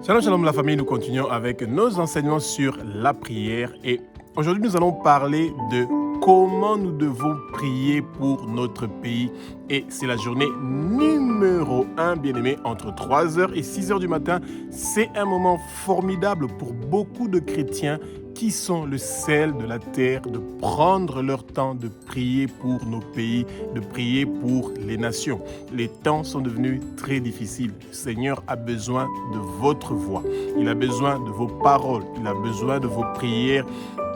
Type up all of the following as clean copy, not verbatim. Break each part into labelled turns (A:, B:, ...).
A: Shalom, shalom la famille, nous continuons avec nos enseignements sur la prière et aujourd'hui nous allons parler de comment nous devons prier pour notre pays et c'est la journée numéro 1, bien-aimé, entre 3h et 6h du matin. C'est un moment formidable pour beaucoup de chrétiens qui sont le sel de la terre, de prendre leur temps de prier pour nos pays, de prier pour les nations. Les temps sont devenus très difficiles. Le Seigneur a besoin de votre voix. Il a besoin de vos paroles. Il a besoin de vos prières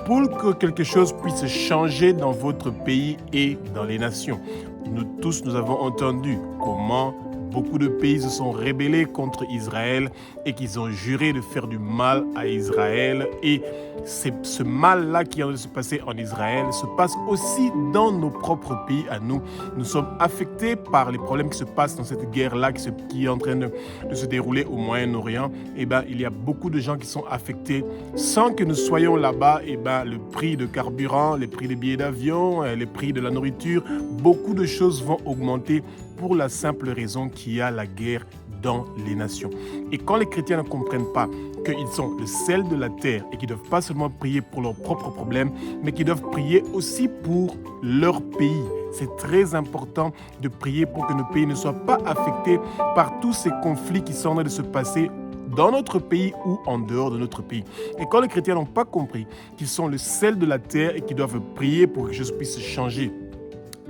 A: pour que quelque chose puisse changer dans votre pays et dans les nations. Nous tous, nous avons entendu comment beaucoup de pays se sont rebellés contre Israël et qu'ils ont juré de faire du mal à Israël. Et c'est ce mal-là qui est en train de se passer en Israël se passe aussi dans nos propres pays à nous. Nous sommes affectés par les problèmes qui se passent dans cette guerre-là qui est en train de se dérouler au Moyen-Orient. Il y a beaucoup de gens qui sont affectés sans que nous soyons là-bas. Le prix de carburant, les prix des billets d'avion, les prix de la nourriture, beaucoup de choses vont augmenter pour la simple raison qu'il y a la guerre dans les nations. Et quand les chrétiens ne comprennent pas qu'ils sont le sel de la terre et qu'ils ne doivent pas seulement prier pour leurs propres problèmes, mais qu'ils doivent prier aussi pour leur pays. C'est très important de prier pour que nos pays ne soient pas affectés par tous ces conflits qui sont en train de se passer dans notre pays ou en dehors de notre pays. Et quand les chrétiens n'ont pas compris qu'ils sont le sel de la terre et qu'ils doivent prier pour que quelque chose puisse changer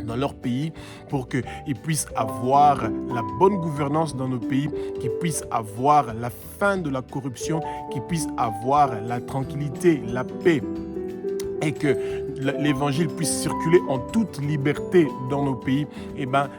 A: dans leur pays, pour qu'ils puissent avoir la bonne gouvernance dans nos pays, qu'ils puissent avoir la fin de la corruption, qu'ils puissent avoir la tranquillité, la paix, et que l'évangile puisse circuler en toute liberté dans nos pays,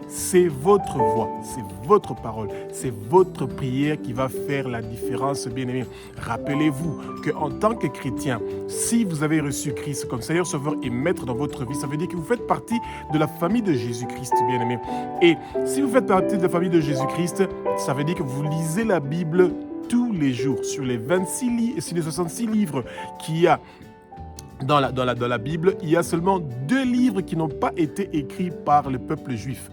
A: c'est votre voix, c'est votre parole, c'est votre prière qui va faire la différence, bien-aimés. Rappelez-vous qu'en tant que chrétien, si vous avez reçu Christ comme Seigneur, Sauveur et Maître dans votre vie, ça veut dire que vous faites partie de la famille de Jésus-Christ, bien-aimés. Et si vous faites partie de la famille de Jésus-Christ, ça veut dire que vous lisez la Bible tous les jours. Sur les 66 livres qu'il y a dans la Bible, il y a seulement 2 livres qui n'ont pas été écrits par le peuple juif.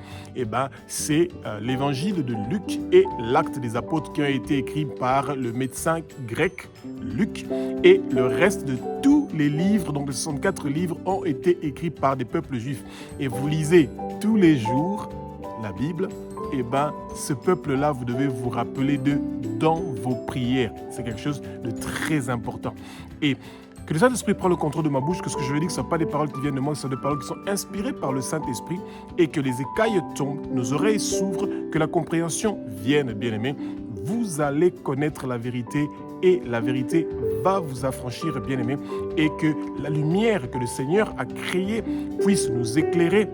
A: C'est l'évangile de Luc et l'acte des apôtres qui ont été écrits par le médecin grec Luc. Et le reste de tous les livres, donc les 64 livres, ont été écrits par des peuples juifs. Et vous lisez tous les jours la Bible, ce peuple-là, vous devez vous rappeler d'eux dans vos prières. C'est quelque chose de très important. Et que le Saint-Esprit prenne le contrôle de ma bouche, que ce que je vais dire, ce ne sont pas des paroles qui viennent de moi, ce sont des paroles qui sont inspirées par le Saint-Esprit et que les écailles tombent, nos oreilles s'ouvrent, que la compréhension vienne, bien-aimés. Vous allez connaître la vérité et la vérité va vous affranchir, bien-aimés, et que la lumière que le Seigneur a créée puisse nous éclairer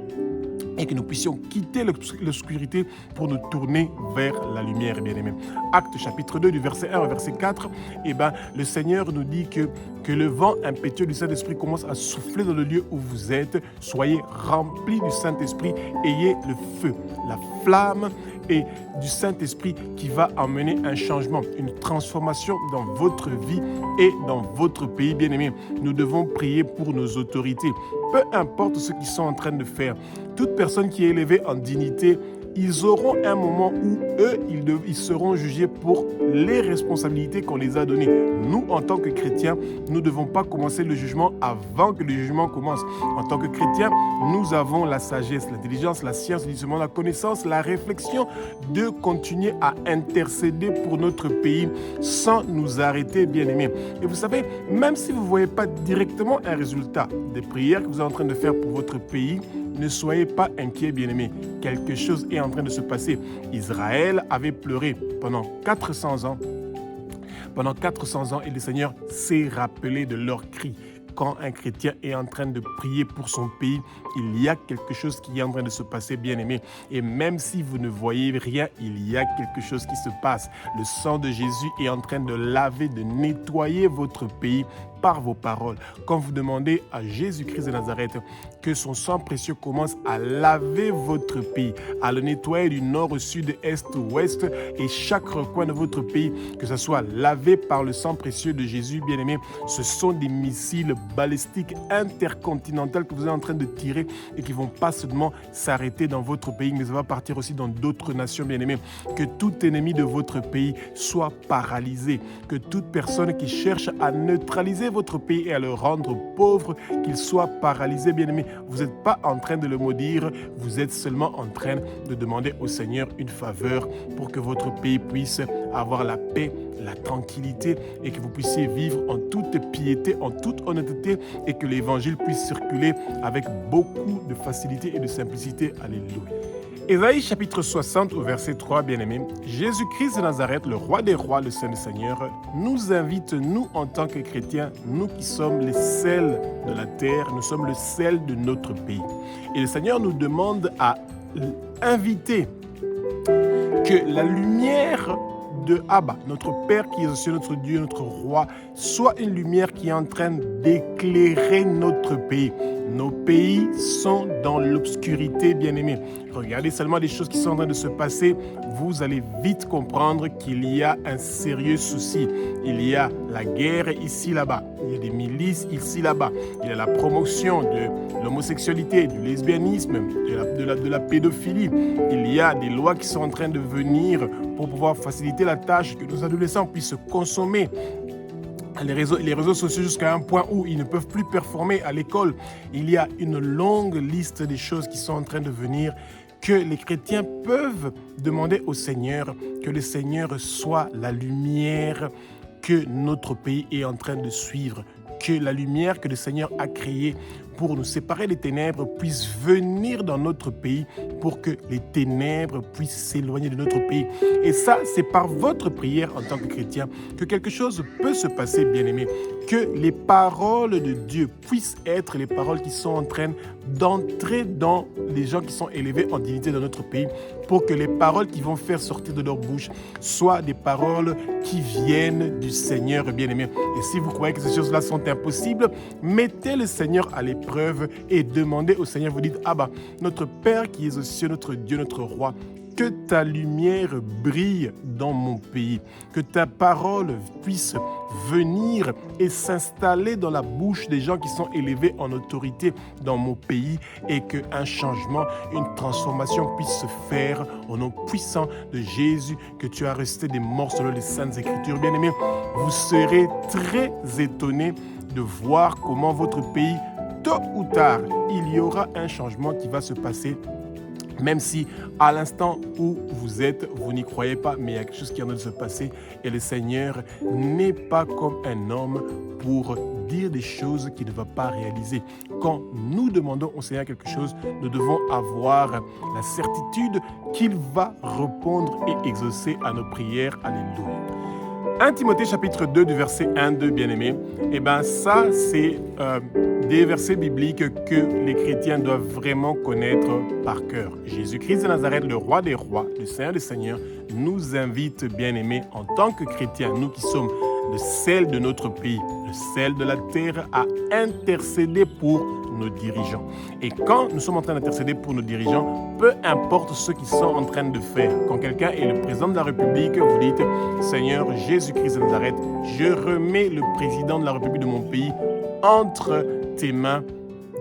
A: et que nous puissions quitter l'obscurité pour nous tourner vers la lumière, bien-aimés. Acte chapitre 2 du verset 1 au verset 4, le Seigneur nous dit que le vent impétueux du Saint-Esprit commence à souffler dans le lieu où vous êtes. Soyez remplis du Saint-Esprit, ayez le feu, la flamme et du Saint-Esprit qui va amener un changement, une transformation dans votre vie et dans votre pays, bien-aimés. Nous devons prier pour nos autorités, peu importe ce qu'ils sont en train de faire. Toute personne qui est élevée en dignité, ils auront un moment où eux, ils seront jugés pour les responsabilités qu'on les a données. Nous, en tant que chrétiens, nous ne devons pas commencer le jugement avant que le jugement commence. En tant que chrétiens, nous avons la sagesse, l'intelligence, la science, le discernement, la connaissance, la réflexion de continuer à intercéder pour notre pays sans nous arrêter, bien-aimés. Et vous savez, même si vous ne voyez pas directement un résultat des prières que vous êtes en train de faire pour votre pays, ne soyez pas inquiets, bien-aimés. Quelque chose est en train de se passer. Israël avait pleuré pendant 400 ans. Pendant 400 ans, et le Seigneur s'est rappelé de leurs cris. Quand un chrétien est en train de prier pour son pays, il y a quelque chose qui est en train de se passer, bien-aimés. Et même si vous ne voyez rien, il y a quelque chose qui se passe. Le sang de Jésus est en train de laver, de nettoyer votre pays par vos paroles. Quand vous demandez à Jésus-Christ de Nazareth que son sang précieux commence à laver votre pays, à le nettoyer du nord au sud, est au ouest, et chaque recoin de votre pays, que ce soit lavé par le sang précieux de Jésus, bien-aimé, ce sont des missiles balistiques intercontinentaux que vous êtes en train de tirer et qui ne vont pas seulement s'arrêter dans votre pays, mais ça va partir aussi dans d'autres nations, bien-aimés. Que tout ennemi de votre pays soit paralysé, que toute personne qui cherche à neutraliser votre pays et à le rendre pauvre, qu'il soit paralysé, bien-aimé. Vous n'êtes pas en train de le maudire, vous êtes seulement en train de demander au Seigneur une faveur pour que votre pays puisse avoir la paix, la tranquillité et que vous puissiez vivre en toute piété, en toute honnêteté et que l'évangile puisse circuler avec beaucoup de facilité et de simplicité. Alléluia. Ésaïe chapitre 60 au verset 3, bien-aimés, Jésus-Christ de Nazareth, le roi des rois, le Saint des Seigneurs, nous invite, nous en tant que chrétiens, nous qui sommes les sels de la terre, nous sommes le sel de notre pays. Et le Seigneur nous demande à inviter que la lumière de Abba, notre Père qui est au ciel, notre Dieu, notre Roi, soit une lumière qui est en train d'éclairer notre pays. Nos pays sont dans l'obscurité, bien-aimés. Regardez seulement les choses qui sont en train de se passer. Vous allez vite comprendre qu'il y a un sérieux souci. Il y a la guerre ici, là-bas. Il y a des milices ici, là-bas. Il y a la promotion de l'homosexualité, du lesbianisme, de la pédophilie. Il y a des lois qui sont en train de venir pour pouvoir faciliter la tâche que nos adolescents puissent consommer les réseaux sociaux jusqu'à un point où ils ne peuvent plus performer à l'école. Il y a une longue liste des choses qui sont en train de venir que les chrétiens peuvent demander au Seigneur, que le Seigneur soit la lumière que notre pays est en train de suivre, que la lumière que le Seigneur a créée pour nous séparer des ténèbres puisse venir dans notre pays pour que les ténèbres puissent s'éloigner de notre pays. Et ça, c'est par votre prière en tant que chrétien que quelque chose peut se passer, bien-aimés. Que les paroles de Dieu puissent être les paroles qui sont en train d'entrer dans les gens qui sont élevés en dignité dans notre pays, pour que les paroles qui vont faire sortir de leur bouche soient des paroles qui viennent du Seigneur, bien-aimé. Et si vous croyez que ces choses-là sont impossibles, mettez le Seigneur à l'épreuve et demandez au Seigneur, vous dites, Abba, notre Père qui est aux cieux, notre Dieu, notre Roi, que ta lumière brille dans mon pays, que ta parole puisse venir et s'installer dans la bouche des gens qui sont élevés en autorité dans mon pays et qu'un changement, une transformation puisse se faire au nom puissant de Jésus que tu as resté des morts selon les Saintes Écritures. Bien-aimés, vous serez très étonnés de voir comment votre pays, tôt ou tard, il y aura un changement qui va se passer. Même si à l'instant où vous êtes, vous n'y croyez pas, mais il y a quelque chose qui est en train de se passer et le Seigneur n'est pas comme un homme pour dire des choses qu'il ne va pas réaliser. Quand nous demandons au Seigneur quelque chose, nous devons avoir la certitude qu'il va répondre et exaucer à nos prières. Alléluia. 1 Timothée chapitre 2 du verset 1-2, bien-aimés, et bien ça c'est des versets bibliques que les chrétiens doivent vraiment connaître par cœur. Jésus-Christ de Nazareth, le roi des rois, le Seigneur des seigneurs, nous invite, bien-aimés, en tant que chrétiens, nous qui sommes le sel de notre pays, le sel de la terre, à intercéder pour nos dirigeants. Et quand nous sommes en train d'intercéder pour nos dirigeants, peu importe ce qu'ils sont en train de faire, quand quelqu'un est le président de la République, vous dites, Seigneur Jésus-Christ de Nazareth, je remets le président de la République de mon pays entre tes mains.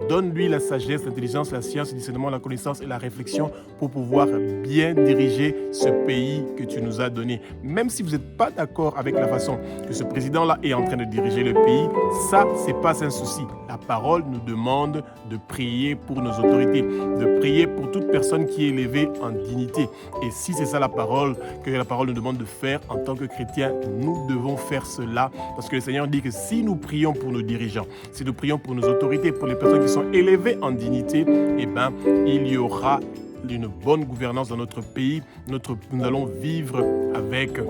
A: Donne-lui la sagesse, l'intelligence, la science, le discernement, la connaissance et la réflexion pour pouvoir bien diriger ce pays que tu nous as donné. Même si vous n'êtes pas d'accord avec la façon que ce président-là est en train de diriger le pays, ça, ce n'est pas un souci. La parole nous demande de prier pour nos autorités, de prier pour toute personne qui est élevée en dignité. Et si c'est ça la parole, que la parole nous demande de faire en tant que chrétiens, nous devons faire cela. Parce que le Seigneur dit que si nous prions pour nos dirigeants, si nous prions pour nos autorités, pour les personnes qui sont élevés en dignité, eh bien, il y aura une bonne gouvernance dans notre pays. Nous allons vivre avec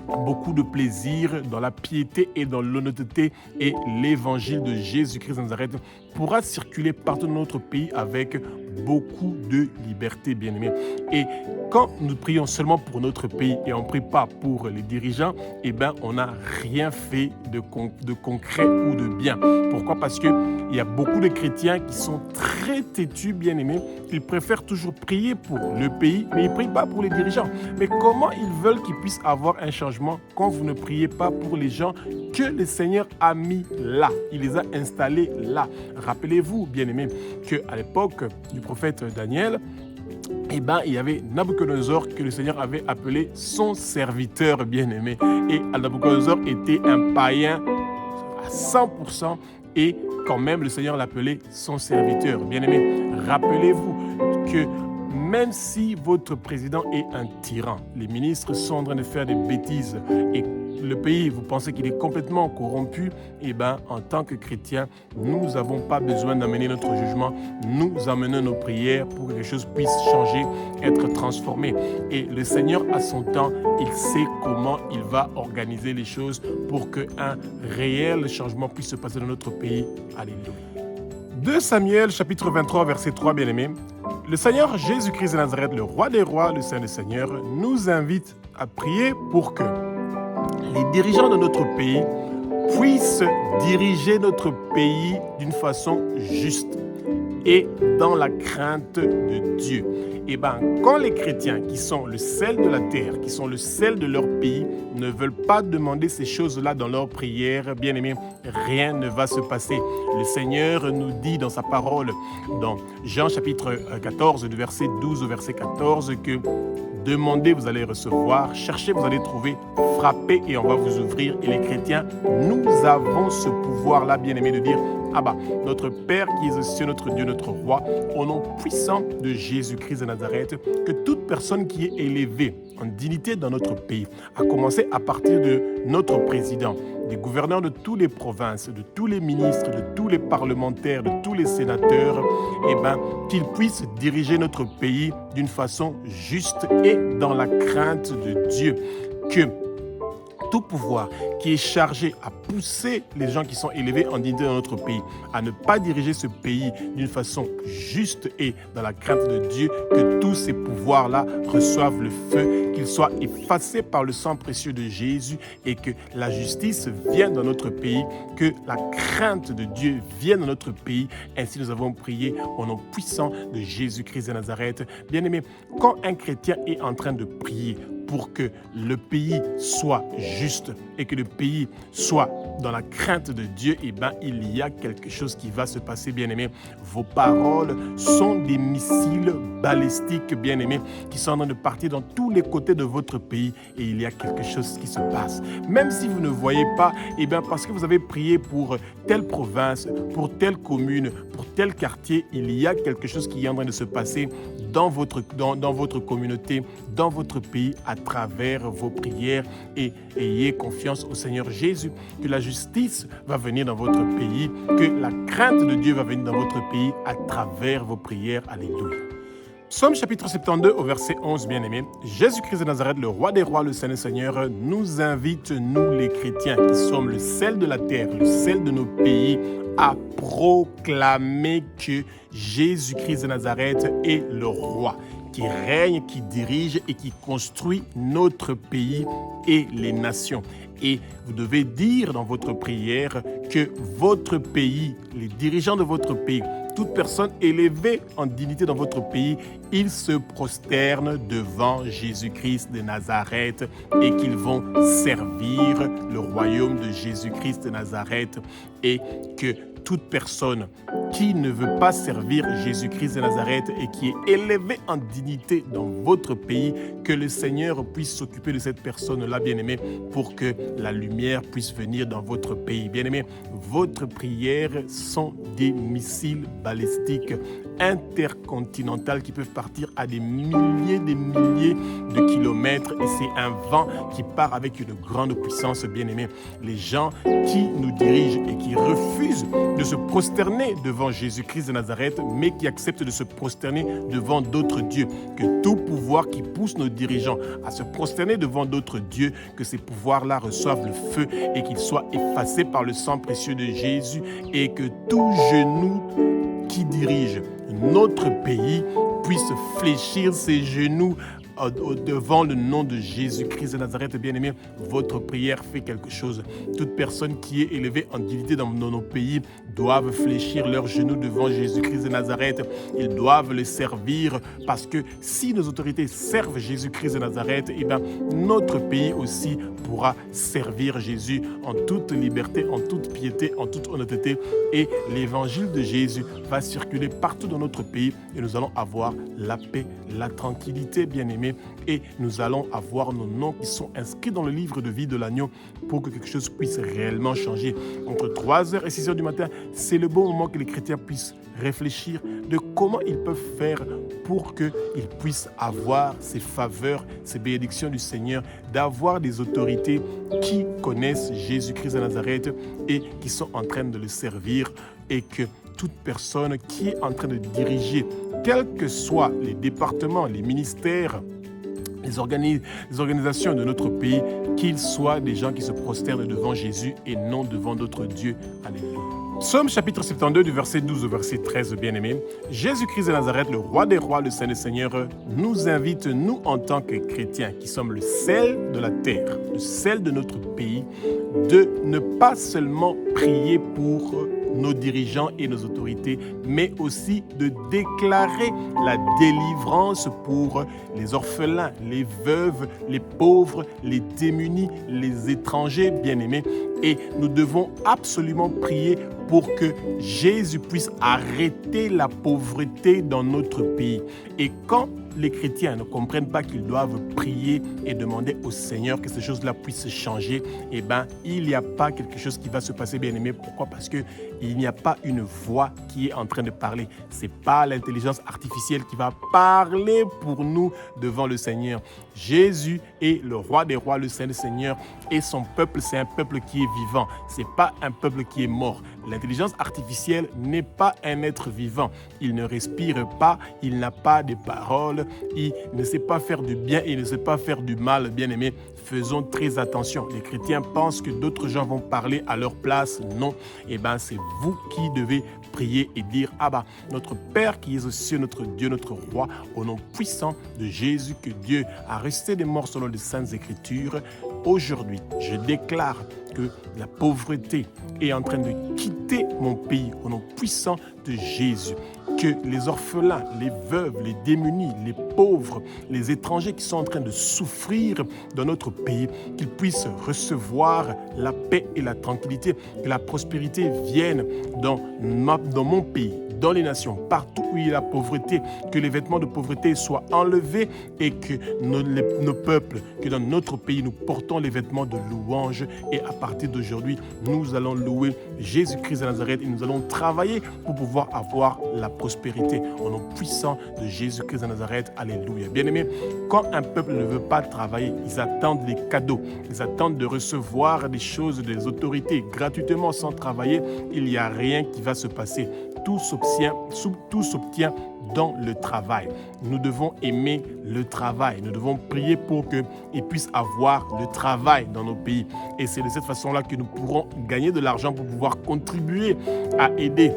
A: beaucoup de plaisir dans la piété et dans l'honnêteté, et l'évangile de Jésus-Christ de Nazareth pourra circuler partout dans notre pays avec beaucoup de liberté, bien-aimés. Et quand nous prions seulement pour notre pays et on ne prie pas pour les dirigeants, eh bien, on n'a rien fait de concret ou de bien. Pourquoi? Parce qu'il y a beaucoup de chrétiens qui sont très têtus, bien-aimés. Ils préfèrent toujours prier pour le pays, mais ils ne prient pas pour les dirigeants. Mais comment ils veulent qu'ils puissent avoir un changement quand vous ne priez pas pour les gens que le Seigneur a mis là? Il les a installés là. Rappelez-vous, bien-aimés, qu'à l'époque du prophète Daniel, eh ben, il y avait Nabuchodonosor que le Seigneur avait appelé son serviteur bien-aimé. Et Nabuchodonosor était un païen à 100% et quand même le Seigneur l'appelait son serviteur. Bien-aimé, rappelez-vous que même si votre président est un tyran, les ministres sont en train de faire des bêtises et le pays, vous pensez qu'il est complètement corrompu, eh bien, en tant que chrétiens, nous n'avons pas besoin d'amener notre jugement. Nous amenons nos prières pour que les choses puissent changer, être transformées. Et le Seigneur, à son temps, il sait comment il va organiser les choses pour qu'un réel changement puisse se passer dans notre pays. Alléluia. 2 Samuel, chapitre 23, verset 3, bien-aimés. Le Seigneur Jésus-Christ de Nazareth, le roi des rois, le Saint des seigneurs, nous invite à prier pour que les dirigeants de notre pays puissent diriger notre pays d'une façon juste et dans la crainte de Dieu. Et bien, quand les chrétiens qui sont le sel de la terre, qui sont le sel de leur pays, ne veulent pas demander ces choses-là dans leurs prières, bien aimés, rien ne va se passer. Le Seigneur nous dit dans sa parole, dans Jean chapitre 14, du verset 12 au verset 14, que demandez, vous allez recevoir, cherchez, vous allez trouver, frappez et on va vous ouvrir. Et les chrétiens, nous avons ce pouvoir-là, bien aimé, de dire, ah bah, notre Père qui est aux cieux, notre Dieu, notre Roi, au nom puissant de Jésus-Christ de Nazareth, que toute personne qui est élevée en dignité dans notre pays, à commencer à partir de notre président, des gouverneurs de toutes les provinces, de tous les ministres, de tous les parlementaires, de tous les sénateurs, eh ben, qu'ils puissent diriger notre pays d'une façon juste et dans la crainte de Dieu. Que tout pouvoir qui est chargé à pousser les gens qui sont élevés en dignité dans notre pays, à ne pas diriger ce pays d'une façon juste et dans la crainte de Dieu, que tous ces pouvoirs-là reçoivent le feu, qu'ils soient effacés par le sang précieux de Jésus et que la justice vienne dans notre pays, que la crainte de Dieu vienne dans notre pays. Ainsi nous avons prié au nom puissant de Jésus-Christ de Nazareth. Bien-aimés, quand un chrétien est en train de prier pour que le pays soit juste et que le pays soit dans la crainte de Dieu, eh bien, il y a quelque chose qui va se passer, bien-aimés. Vos paroles sont des missiles balistiques, bien-aimés, qui sont en train de partir dans tous les côtés de votre pays et il y a quelque chose qui se passe. Même si vous ne voyez pas, eh bien, parce que vous avez prié pour telle province, pour telle commune, pour tel quartier, il y a quelque chose qui est en train de se passer dans votre communauté, dans votre pays, à travers vos prières et ayez confiance au Seigneur Jésus que la justice va venir dans votre pays, que la crainte de Dieu va venir dans votre pays à travers vos prières. Alléluia. Psaume chapitre 72 au verset 11, bien-aimés. Jésus-Christ de Nazareth, le roi des rois, le Saint des seigneurs, nous invite, nous les chrétiens, qui sommes le sel de la terre, le sel de nos pays, à proclamer que Jésus-Christ de Nazareth est le roi, qui règne, qui dirige et qui construit notre pays et les nations. Et vous devez dire dans votre prière que votre pays, les dirigeants de votre pays, toute personne élevée en dignité dans votre pays, ils se prosternent devant Jésus-Christ de Nazareth et qu'ils vont servir le royaume de Jésus-Christ de Nazareth et que toute personne qui ne veut pas servir Jésus-Christ de Nazareth et qui est élevée en dignité dans votre pays, que le Seigneur puisse s'occuper de cette personne-là, bien-aimé, pour que la lumière puisse venir dans votre pays. Bien-aimé, votre prière sont des missiles balistiques intercontinentales qui peuvent partir à des milliers de kilomètres et c'est un vent qui part avec une grande puissance, bien-aimé. Les gens qui nous dirigent et qui refusent de se prosterner devant Jésus-Christ de Nazareth, mais qui acceptent de se prosterner devant d'autres dieux. Que tout pouvoir qui pousse nos dirigeants à se prosterner devant d'autres dieux, que ces pouvoirs-là reçoivent le feu et qu'ils soient effacés par le sang précieux de Jésus et que tout genou qui dirige notre pays puisse fléchir ses genoux devant le nom de Jésus-Christ de Nazareth. Bien-aimé, votre prière fait quelque chose. Toute personne qui est élevée en dignité dans nos pays doivent fléchir leurs genoux devant Jésus-Christ de Nazareth. Ils doivent le servir parce que si nos autorités servent Jésus-Christ de Nazareth, eh bien, notre pays aussi pourra servir Jésus en toute liberté, en toute piété, en toute honnêteté. Et l'évangile de Jésus va circuler partout dans notre pays et nous allons avoir la paix, la tranquillité, bien-aimés. Et nous allons avoir nos noms qui sont inscrits dans le livre de vie de l'agneau pour que quelque chose puisse réellement changer. Entre 3h et 6h du matin, c'est le bon moment que les chrétiens puissent réfléchir de comment ils peuvent faire pour qu'ils puissent avoir ces faveurs, ces bénédictions du Seigneur, d'avoir des autorités qui connaissent Jésus-Christ de Nazareth et qui sont en train de le servir, et que toute personne qui est en train de diriger, quels que soient les départements, les ministères, les organisations de notre pays, qu'ils soient des gens qui se prosternent devant Jésus et non devant d'autres dieux. Alléluia. Psaume chapitre 72 du verset 12 au verset 13, bien-aimés. Jésus-Christ de Nazareth, le roi des rois, le Saint des seigneurs, nous invite, nous en tant que chrétiens, qui sommes le sel de la terre, le sel de notre pays, de ne pas seulement prier pour nos dirigeants et nos autorités, mais aussi de déclarer la délivrance pour les orphelins, les veuves, les pauvres, les démunis, les étrangers, bien-aimés. Et nous devons absolument prier pour que Jésus puisse arrêter la pauvreté dans notre pays. Et quand les chrétiens ne comprennent pas qu'ils doivent prier et demander au Seigneur que ces choses-là puissent changer, eh bien, il n'y a pas quelque chose qui va se passer, bien-aimé. Pourquoi? Parce qu'il n'y a pas une voix qui est en train de parler. Ce n'est pas l'intelligence artificielle qui va parler pour nous devant le Seigneur. Jésus est le roi des rois, le Saint des seigneurs, et son peuple, c'est un peuple qui est vivant. Ce n'est pas un peuple qui est mort. L'intelligence artificielle n'est pas un être vivant. Il ne respire pas, il n'a pas de paroles, il ne sait pas faire du bien et il ne sait pas faire du mal, bien-aimés. Faisons très attention. Les chrétiens pensent que d'autres gens vont parler à leur place. Non, eh bien, c'est vous qui devez prier et dire: Abba, notre Père qui est aux cieux, notre Dieu, notre Roi, au nom puissant de Jésus que Dieu a ressuscité des morts selon les Saintes Écritures. Aujourd'hui, je déclare que la pauvreté est en train de quitter mon pays au nom puissant de Jésus. Que les orphelins, les veuves, les démunis, les pauvres, les étrangers qui sont en train de souffrir dans notre pays, qu'ils puissent recevoir la paix et la tranquillité, que la prospérité vienne dans mon pays, dans les nations, partout où il y a la pauvreté, que les vêtements de pauvreté soient enlevés et que nos peuples, que dans notre pays, nous portons les vêtements de louange. Et à partir d'aujourd'hui, nous allons louer Jésus-Christ de Nazareth et nous allons travailler pour pouvoir avoir la prospérité au nom puissant de Jésus-Christ de Nazareth. Alléluia. Bien-aimés, quand un peuple ne veut pas travailler, ils attendent des cadeaux, ils attendent de recevoir des choses des autorités gratuitement sans travailler. Il n'y a rien qui va se passer. Tout s'obtient dans le travail. Nous devons aimer le travail. Nous devons prier pour qu'ils puissent avoir le travail dans nos pays. Et c'est de cette façon-là que nous pourrons gagner de l'argent pour pouvoir contribuer à aider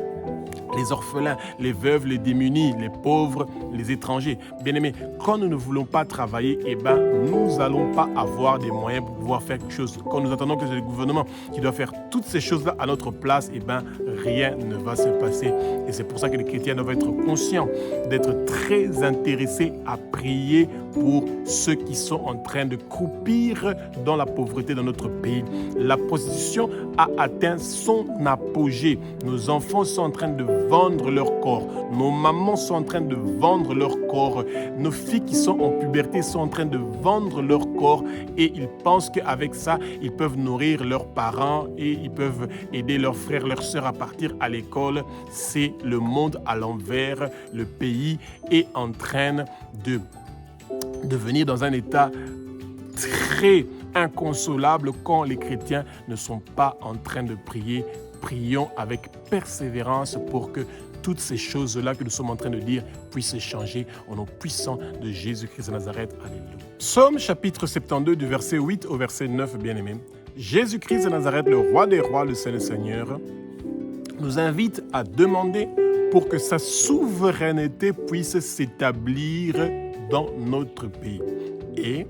A: les orphelins, les veuves, les démunis, les pauvres, les étrangers. Bien-aimés, quand nous ne voulons pas travailler, eh ben, nous n'allons pas avoir des moyens pour pouvoir faire quelque chose. Quand nous attendons que c'est le gouvernement qui doit faire toutes ces choses-là à notre place, eh ben, rien ne va se passer. Et c'est pour ça que les chrétiens doivent être conscients, d'être très intéressés à prier pour ceux qui sont en train de croupir dans la pauvreté dans notre pays. La prostitution a atteint son apogée. Nos enfants sont en train de vendre leur corps. Nos mamans sont en train de vendre leur corps. Nos filles qui sont en puberté sont en train de vendre leur corps et ils pensent qu'avec ça, ils peuvent nourrir leurs parents et ils peuvent aider leurs frères, leurs sœurs à partir à l'école. C'est le monde à l'envers. Le pays est en train de devenir dans un état très inconsolable quand les chrétiens ne sont pas en train de prier. Prions avec persévérance pour que toutes ces choses-là que nous sommes en train de dire puissent changer au nom puissant de Jésus-Christ de Nazareth. Alléluia. Psaume chapitre 72 du verset 8 au verset 9, bien-aimés. Jésus-Christ de Nazareth, le roi des rois, le Saint des seigneurs, nous invite à demander pour que sa souveraineté puisse s'établir dans notre pays. Et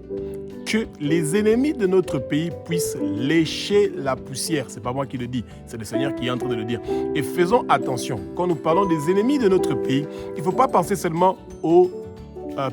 A: que les ennemis de notre pays puissent lécher la poussière. Ce n'est pas moi qui le dis, c'est le Seigneur qui est en train de le dire. Et faisons attention, quand nous parlons des ennemis de notre pays, il ne faut pas penser seulement aux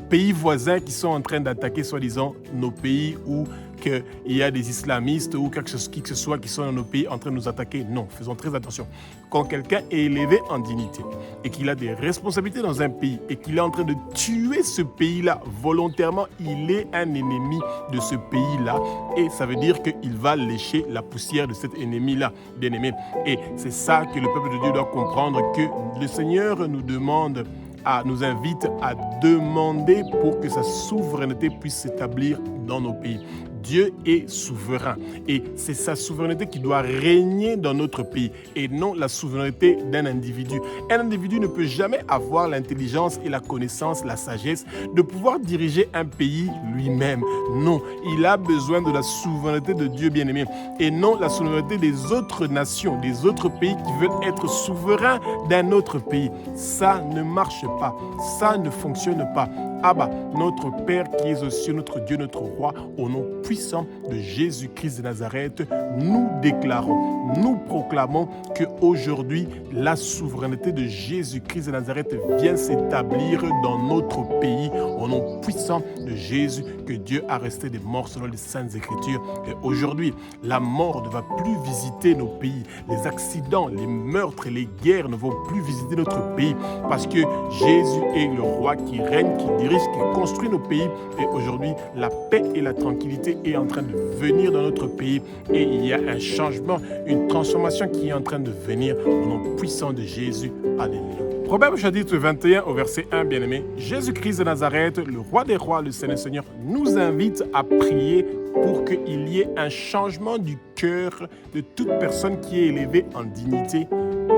A: pays voisins qui sont en train d'attaquer, soi-disant, nos pays ou qu'il y a des islamistes ou qui que ce soit qui sont dans nos pays en train de nous attaquer. Non, faisons très attention. Quand quelqu'un est élevé en dignité et qu'il a des responsabilités dans un pays et qu'il est en train de tuer ce pays-là volontairement, il est un ennemi de ce pays-là et ça veut dire qu'il va lécher la poussière de cet ennemi-là, bien aimé. Et c'est ça que le peuple de Dieu doit comprendre, que le Seigneur nous invite à demander pour que sa souveraineté puisse s'établir dans nos pays. Dieu est souverain et c'est sa souveraineté qui doit régner dans notre pays et non la souveraineté d'un individu. Un individu ne peut jamais avoir l'intelligence et la connaissance, la sagesse de pouvoir diriger un pays lui-même. Non, il a besoin de la souveraineté de Dieu bien-aimé et non la souveraineté des autres nations, des autres pays qui veulent être souverains d'un autre pays. Ça ne marche pas, ça ne fonctionne pas. Abba, notre Père qui est aux cieux, notre Dieu, notre Roi, au nom puissant de Jésus-Christ de Nazareth, nous déclarons, nous proclamons qu'aujourd'hui, la souveraineté de Jésus-Christ de Nazareth vient s'établir dans notre pays, au nom puissant de Jésus, que Dieu a resté des morts selon les Saintes Écritures. Et aujourd'hui, la mort ne va plus visiter nos pays. Les accidents, les meurtres et les guerres ne vont plus visiter notre pays parce que Jésus est le Roi qui règne, qui dirige, qui construit nos pays. Et aujourd'hui, la paix et la tranquillité est en train de venir dans notre pays. Et il y a un changement, une transformation qui est en train de venir au nom puissant de Jésus. Alléluia. Proverbe chapitre 21 au verset 1, bien-aimé. Jésus-Christ de Nazareth, le Roi des rois, le Seigneur, nous invite à prier pour qu'il y ait un changement du cœur de toute personne qui est élevée en dignité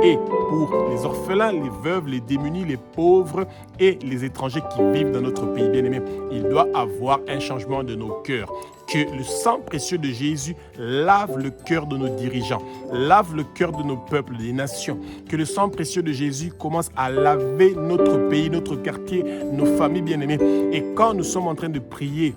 A: et pour les orphelins, les veuves, les démunis, les pauvres et les étrangers qui vivent dans notre pays bien-aimé. Il doit avoir un changement de nos cœurs. Que le sang précieux de Jésus lave le cœur de nos dirigeants, lave le cœur de nos peuples, des nations. Que le sang précieux de Jésus commence à laver notre pays, notre quartier, nos familles bien-aimées. Et quand nous sommes en train de prier,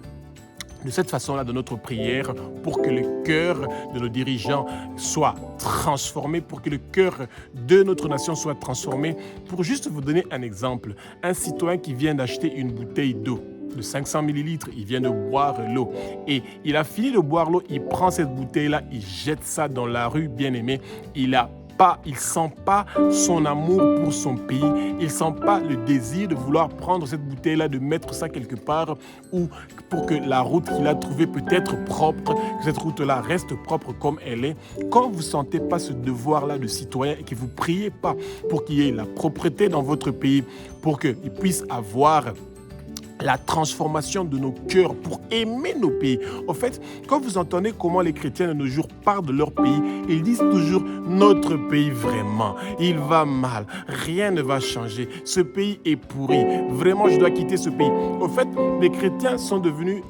A: de cette façon-là, de notre prière, pour que le cœur de nos dirigeants soit transformé, pour que le cœur de notre nation soit transformé. Pour juste vous donner un exemple, un citoyen qui vient d'acheter une bouteille d'eau de 500 millilitres, il vient de boire l'eau et il a fini de boire l'eau, il prend cette bouteille-là, il jette ça dans la rue, bien-aimé, il ne sent pas son amour pour son pays, il ne sent pas le désir de vouloir prendre cette bouteille-là, de mettre ça quelque part ou pour que la route qu'il a trouvée peut être propre, que cette route-là reste propre comme elle est. Quand vous ne sentez pas ce devoir-là de citoyen et que vous ne priez pas pour qu'il y ait la propreté dans votre pays, pour qu'il puisse avoir la transformation de nos cœurs pour aimer nos pays. En fait, quand vous entendez comment les chrétiens de nos jours parlent de leur pays, ils disent toujours « notre pays vraiment, il va mal, rien ne va changer, ce pays est pourri, vraiment je dois quitter ce pays ». En fait, les chrétiens sont devenus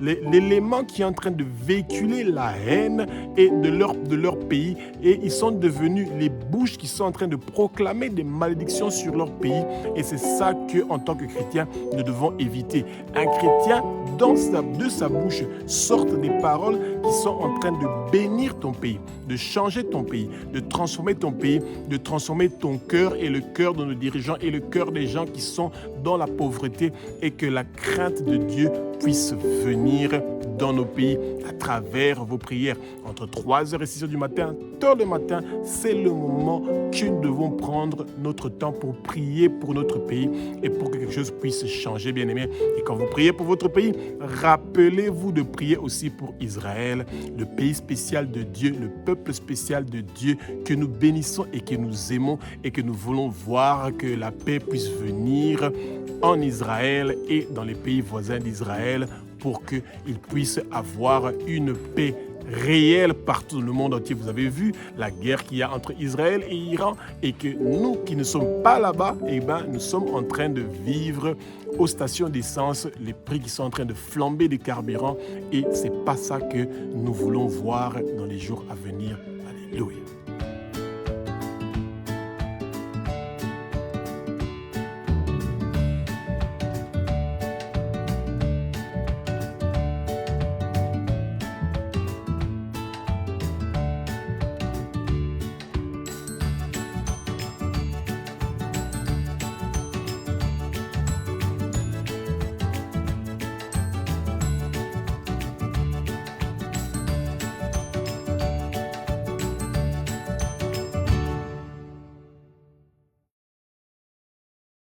A: l'élément qui est en train de véhiculer la haine et de leur pays et ils sont devenus les bouches qui sont en train de proclamer des malédictions sur leur pays et c'est ça qu'en tant que chrétien, nous devons éviter. Un chrétien, de sa bouche, sortent des paroles qui sont en train de bénir ton pays, de changer ton pays, de transformer ton pays, de transformer ton cœur et le cœur de nos dirigeants et le cœur des gens qui sont dans la pauvreté et que la crainte de Dieu puisse venir dans nos pays à travers vos prières. Entre 3h et 6h du matin, tôt le matin, c'est le moment que nous devons prendre notre temps pour prier pour notre pays et pour que quelque chose puisse changer, bien-aimés. Et quand vous priez pour votre pays, rappelez-vous de prier aussi pour Israël, le pays spécial de Dieu, le peuple spécial de Dieu que nous bénissons et que nous aimons et que nous voulons voir que la paix puisse venir en Israël et dans les pays voisins d'Israël pour qu'ils puissent avoir une paix réelle partout dans le monde entier. Vous avez vu la guerre qu'il y a entre Israël et Iran et que nous qui ne sommes pas là-bas, nous sommes en train de vivre aux stations d'essence, les prix qui sont en train de flamber des carburants et c'est pas ça que nous voulons voir dans les jours à venir. Alléluia.